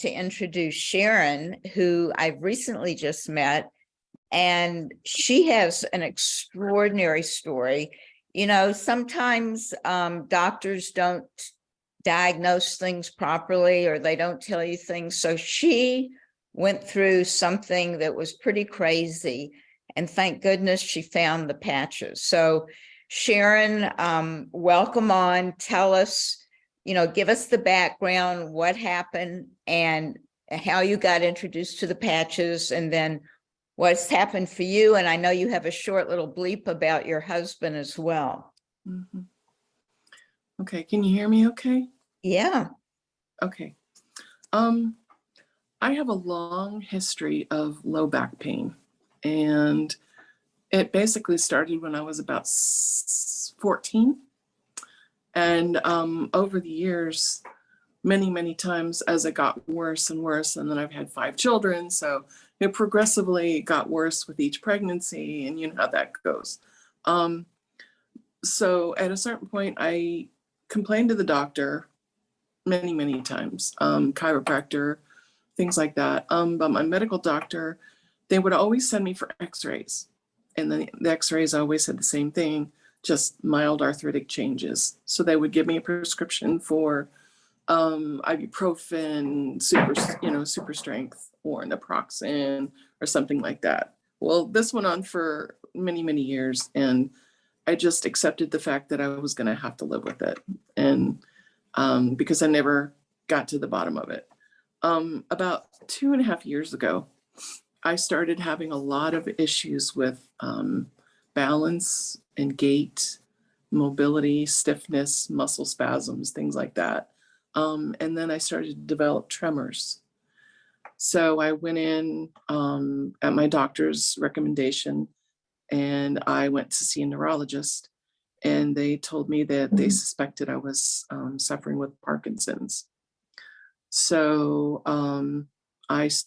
to introduce Sharon, who I've recently just met, and she has an extraordinary story. You know, sometimes doctors don't diagnose things properly, or they don't tell you things. So she went through something that was pretty crazy, and thank goodness she found the patches. So Sharon, welcome on. Tell us, you know, give us the background, what happened and how you got introduced to the patches, and then what's happened for you. And I know you have a short little bleep about your husband as well. Mm-hmm. Okay, can you hear me okay? Yeah. Okay. I have a long history of low back pain, and it basically started when I was about 14. And over the years, many times as it got worse and worse, and then I've had 5 children, so it progressively got worse with each pregnancy, and you know how that goes. So at a certain point, I complained to the doctor many times, chiropractor, things like that. But my medical doctor, they would always send me for x-rays. And then the x-rays always said the same thing, just mild arthritic changes. So they would give me a prescription for ibuprofen, super strength, or naproxen, or something like that. Well, this went on for many years, and I just accepted the fact that I was going to have to live with it. And because I never got to the bottom of it. About 2.5 years ago, I started having a lot of issues with balance and gait, mobility, stiffness, muscle spasms, things like that. And then I started to develop tremors. So I went in at my doctor's recommendation, and I went to see a neurologist, and they told me that they suspected I was suffering with Parkinson's. So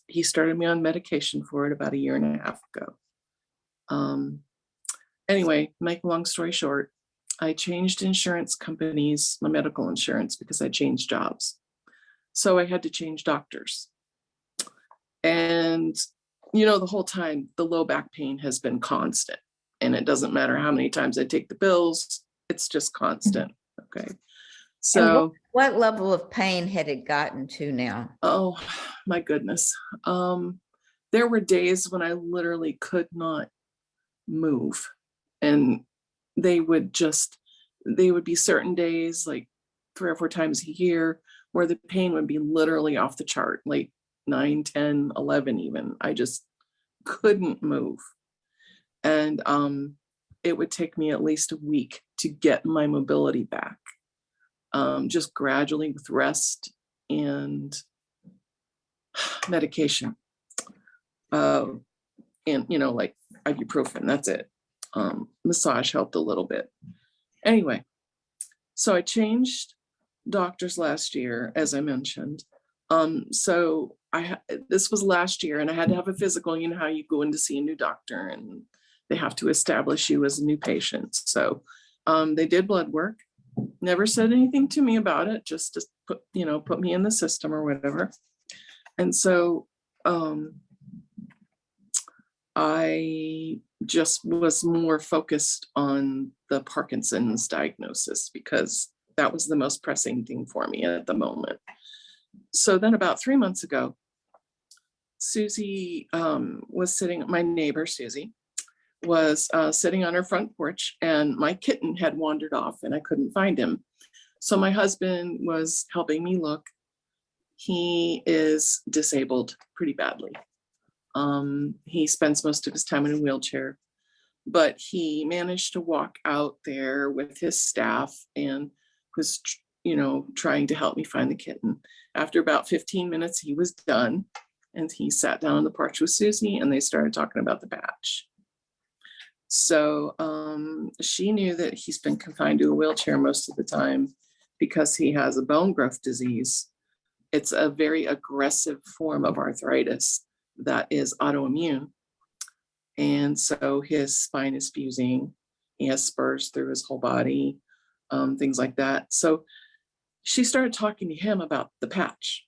he started me on medication for it about 1.5 years ago. Anyway, make a long story short, I changed insurance companies, my medical insurance, because I changed jobs. So I had to change doctors. And, you know, the whole time, the low back pain has been constant. And it doesn't matter how many times I take the pills, it's just constant. Okay. So what level of pain had it gotten to now? Oh my goodness. There were days when I literally could not move. And they would be certain days, like 3 or 4 times a year, where the pain would be literally off the chart, like 9, 10, 11 even. I just couldn't move. And it would take me at least a week to get my mobility back, just gradually with rest and medication. And, you know, like ibuprofen, that's it. Massage helped a little bit. Anyway, so I changed doctors last year, as I mentioned. So this was last year, and I had to have a physical. You know how you go in to see a new doctor and they have to establish you as a new patient. So they did blood work, never said anything to me about it, just to put me in the system or whatever. And so I just was more focused on the Parkinson's diagnosis, because that was the most pressing thing for me at the moment. So then about 3 months ago, Susie was sitting, my neighbor Susie was sitting on her front porch, and my kitten had wandered off and I couldn't find him. So my husband was helping me look. He is disabled pretty badly. He spends most of his time in a wheelchair, but he managed to walk out there with his staff and was, trying to help me find the kitten. After about 15 minutes, he was done, and he sat down on the porch with Susie, and they started talking about the patch. So she knew that he's been confined to a wheelchair most of the time because he has a bone growth disease. It's a very aggressive form of arthritis that is autoimmune. And so his spine is fusing. He has spurs through his whole body, things like that. So she started talking to him about the patch.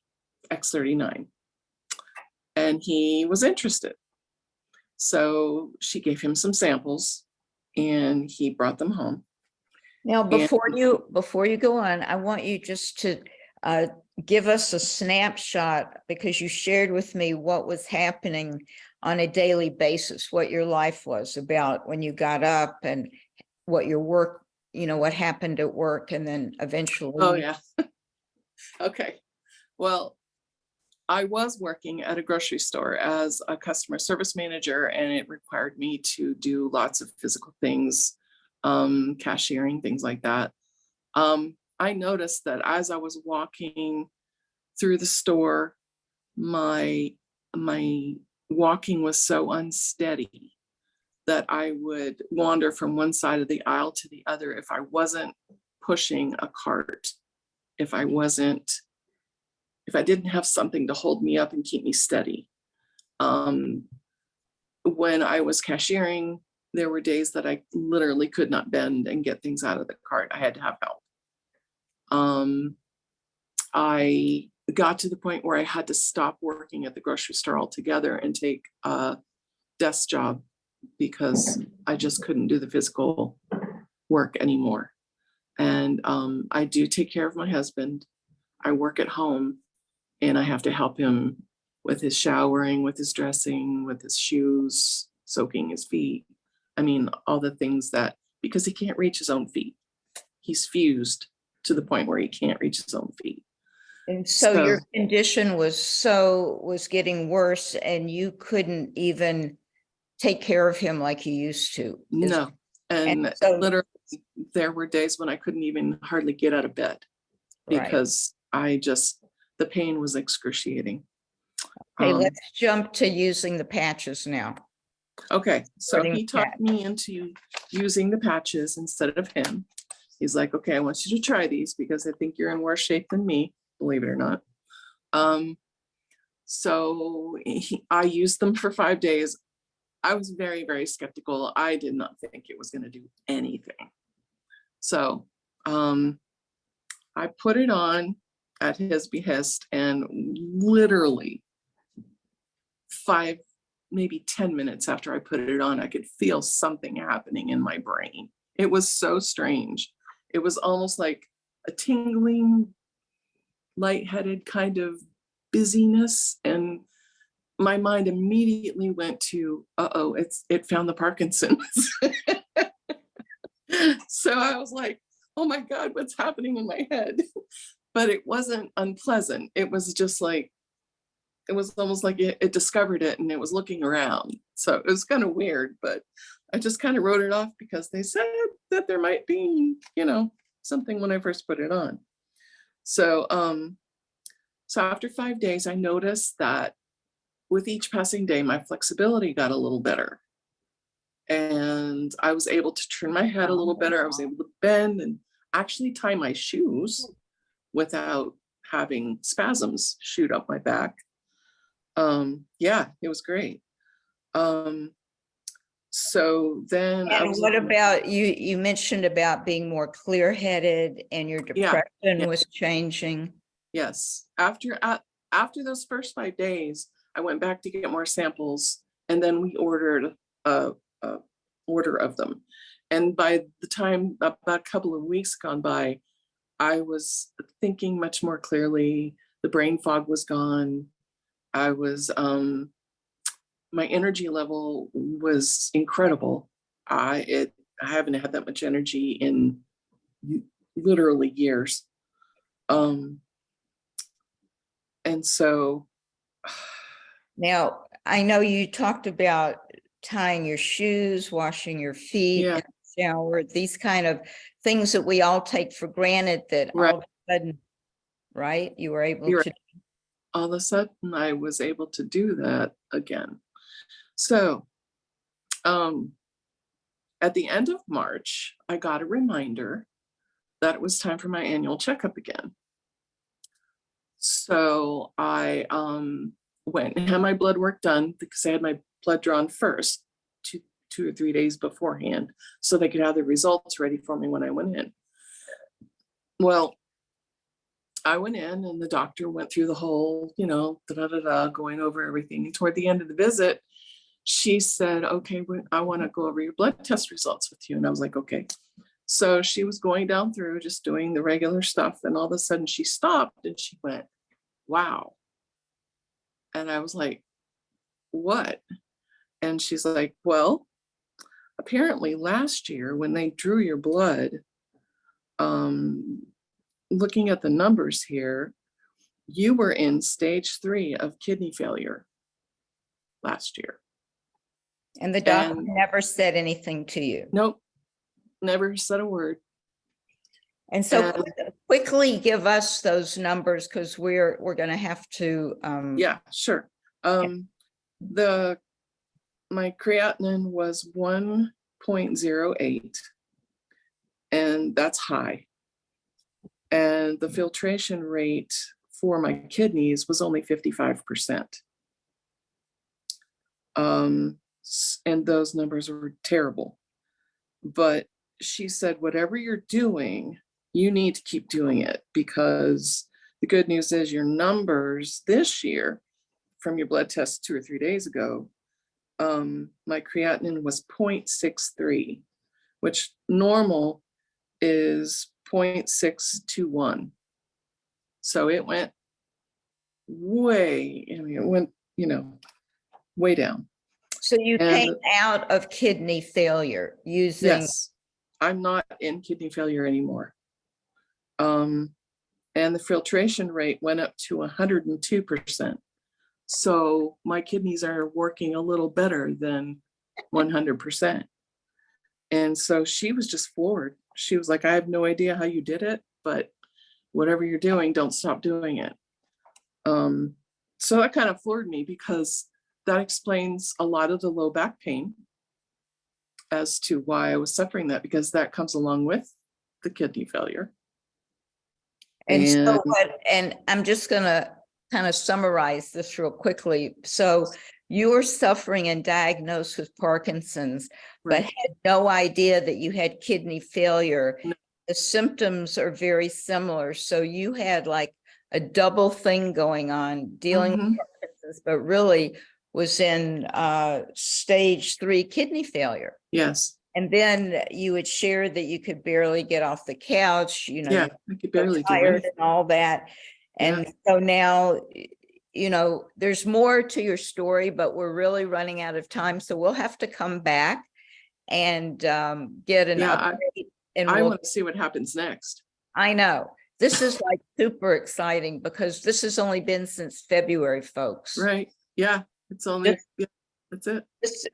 X39. And he was interested. So she gave him some samples and he brought them home. Now, before you go on, I want you just to give us a snapshot, because you shared with me what was happening on a daily basis, what your life was about when you got up and what your work, what happened at work, and then eventually. Oh, yeah. Okay. Well, I was working at a grocery store as a customer service manager, and it required me to do lots of physical things, cashiering, things like that. I noticed that as I was walking through the store, my walking was so unsteady that I would wander from one side of the aisle to the other if I wasn't pushing a cart, if I didn't have something to hold me up and keep me steady. When I was cashiering, there were days that I literally could not bend and get things out of the cart. I had to have help. I got to the point where I had to stop working at the grocery store altogether and take a desk job because I just couldn't do the physical work anymore. And I do take care of my husband. I work at home and I have to help him with his showering, with his dressing, with his shoes, soaking his feet. I mean, all the things that, because he can't reach his own feet. He's fused to the point where he can't reach his own feet. And so your condition was getting worse and you couldn't even take care of him like you used to. No. And so, literally there were days when I couldn't even hardly get out of bed because the pain was excruciating. Okay, let's jump to using the patches now. Okay, so he talked me into using the patches instead of him. He's like, okay, I want you to try these because I think you're in worse shape than me, believe it or not. So I used them for 5 days. I was very, very skeptical. I did not think it was going to do anything. So I put it on at his behest, and literally 5, maybe 10 minutes after I put it on, I could feel something happening in my brain. It was so strange. It was almost like a tingling, lightheaded kind of busyness. And my mind immediately went to, it found the Parkinson's. So I was like, oh my God, what's happening in my head? But it wasn't unpleasant. It was just like, it was almost like it discovered it and it was looking around. So it was kind of weird, but I just kind of wrote it off because they said that there might be, something when I first put it on. So, so after 5 days, I noticed that with each passing day, my flexibility got a little better. And I was able to turn my head a little better. I was able to bend and actually tie my shoes without having spasms shoot up my back. Yeah, it was great. So then what about you mentioned about being more clear-headed and your depression was changing. Yes. After those first 5 days, I went back to get more samples, and then we ordered a order of them. And by the time about a couple of weeks gone by, I was thinking much more clearly. The brain fog was gone. I was my energy level was incredible. I haven't had that much energy in literally years. And so now I know you talked about tying your shoes, washing your feet, in the shower, these kind of things that we all take for granted that all of a sudden, you were able to. All of a sudden I was able to do that again. So at the end of March, I got a reminder that it was time for my annual checkup again. So I went and had my blood work done because I had my blood drawn first, two or 3 days beforehand, so they could have the results ready for me when I went in. Well, I went in and the doctor went through the whole, going over everything. And toward the end of the visit, she said, okay, I want to go over your blood test results with you. And I was like, okay. So she was going down through just doing the regular stuff. And all of a sudden she stopped and she went, wow. And I was like, what? And she's like, well, apparently last year when they drew your blood, looking at the numbers here, you were in stage 3 of kidney failure last year. And the doctor And never said anything to you. nope, never said a word. And so And quickly give us those numbers, because we're going to have to. yeah, sure. My creatinine was 1.08, and that's high. And the filtration rate for my kidneys was only 55%. And those numbers were terrible. But she said, whatever you're doing, you need to keep doing it, because the good news is your numbers this year from your blood test 2 or 3 days ago, my creatinine was 0.63, which normal is 0.621. So it went way down. So you came out of kidney failure using. Yes, I'm not in kidney failure anymore. And the filtration rate went up to 102%. So my kidneys are working a little better than 100%. And so she was just floored. She was like, I have no idea how you did it, but whatever you're doing, don't stop doing it. So that kind of floored me, because that explains a lot of the low back pain as to why I was suffering that, because that comes along with the kidney failure. And I'm just going to kind of summarize this real quickly. So you were suffering and diagnosed with Parkinson's, Right. but had no idea that you had kidney failure. No. The symptoms are very similar. So you had like a double thing going on, dealing with Parkinson's, but really was in stage 3 kidney failure. Yes. And then you had shared that you could barely get off the couch, Yeah, I could barely do tired it. and all that. And so now, there's more to your story, but we're really running out of time. So we'll have to come back and get an update. And I want to see what happens next. I know. This is like super exciting, because this has only been since February, folks. Right. Yeah. It's only, that's it.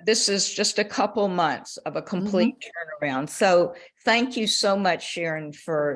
This is just a couple months of a complete turnaround. So thank you so much, Sharon, for